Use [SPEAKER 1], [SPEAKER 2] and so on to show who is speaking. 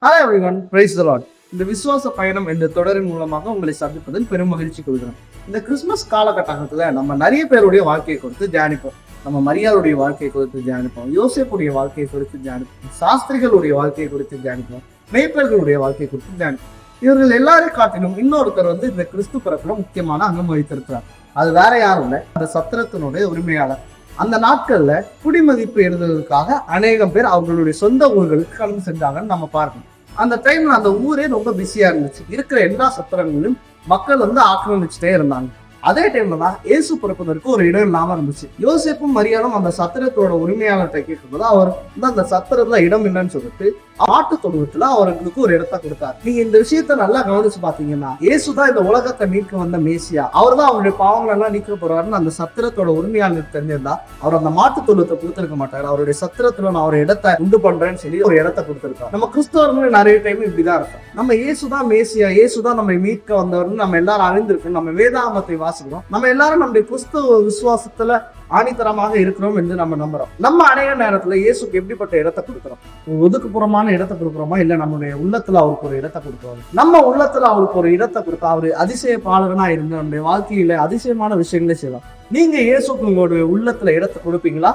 [SPEAKER 1] Hello everyone, praise the Lord. இந்த விசுவாச பயணம் என்ற தொடரின் மூலமாக உங்களை சந்திப்பதில் பெரும் மகிழ்ச்சி கொள்கிறேன். இந்த கிறிஸ்துமஸ் காலகட்டத்தில் நம்ம நிறைய பேருடைய வாழ்க்கையை குறித்து தியானிப்போம். நம்ம மரியாளுடைய வாழ்க்கையை குறித்து தியானிப்போம், யோசேப்புடைய வாழ்க்கையை குறித்து தியானிப்போம், சாஸ்திரிகளுடைய வாழ்க்கையை குறித்து தியானிப்போம், மேய்ப்பர்களுடைய வாழ்க்கையை குறித்து தியானிப்போம். இவர்கள் எல்லாரையும் காட்டிலும் இன்னொருத்தர் இந்த கிறிஸ்து பிறப்புல முக்கியமான அங்கம் வகித்திருக்கிறார். அது வேற யாரும் இல்லை, அந்த சத்திரத்தினுடைய உரிமையாளர். அந்த நாட்கள்ல குடிமதிப்பு எழுதுவதற்காக அநேகம் பேர் அவர்களுடைய சொந்த ஊர்களுக்கு கடந்து சென்றாங்கன்னு நம்ம பார்க்கணும். அந்த டைம்ல அந்த ஊரே ரொம்ப பிஸியா இருந்துச்சு. இருக்கிற எல்லா சத்திரங்களிலும் மக்கள் ஆக்கிரமிச்சுட்டே இருந்தாங்க. அதே டைம்ல தான் இயேசு பிறப்பதற்கு ஒரு இடம் இல்லாம இருந்துச்சு. யோசேப்பும் மரியாளும் அந்த சத்திரத்தோட உரிமையாளர்கிட்ட கேட்கும்போது அவர் அந்த சத்திரத்துல இடம் இல்லைன்னு சொல்லிட்டு ஆட்டு தொழுவத்துல அவர்களுக்கு ஒரு இடத்த கொடுத்தாரு. நீங்க இந்த விஷயத்த நல்லா கவனிச்சு பாத்தீங்கன்னா, இயேசுதான் இந்த உலகத்தை மீட்க வந்த மேசியா. அவர் தான் அவருடைய பாவங்கள் எல்லாம் நீக்க போறாருன்னு அந்த சத்திரத்தோட உரிமையாளர் தெரிஞ்சிருந்தா அவர் அந்த மாட்டு தொழுவத்தை கொடுத்திருக்க மாட்டாரு. அவருடைய சத்திரத்துல நான் ஒரு இடத்தை உண்டு பண்றேன்னு சொல்லி ஒரு இடத்த கொடுத்திருக்காரு. நம்ம கிறிஸ்தவர்கள் நிறைய டைம் இப்படிதான் இருக்கும். நம்ம இயேசுதான் மேசியா, இயேசுதான் நம்ம மீட்க வந்தவர்னு நம்ம எல்லாரும் அறிந்திருக்கோம். நம்ம வேதாகமத்தை வாசிக்கிறோம். நம்ம எல்லாரும் நம்முடைய கிறிஸ்தவ விசுவாசத்துல ஆணித்தரமாக இருக்கிறோம் என்று நம்ம நம்புறோம். நம்ம அநேக நேரத்துல இயேசுக்கு எப்படிப்பட்ட இடத்தை கொடுக்குறோம்? ஒதுக்குப்புறமான இடத்தை கொடுக்குறோமா, இல்ல நம்மளுடைய உள்ளத்துல அவருக்கு ஒரு இடத்தை கொடுக்குறோம்? நம்ம உள்ளத்துல அவருக்கு ஒரு இடத்தை கொடுத்தா அவரு அதிசய பாலகனா இருந்து நம்முடைய வாழ்க்கையில அதிசயமான விஷயங்களே செய்யலாம். நீங்க இயேசுக்கு உங்களுடைய உள்ளத்துல இடத்தை கொடுப்பீங்களா?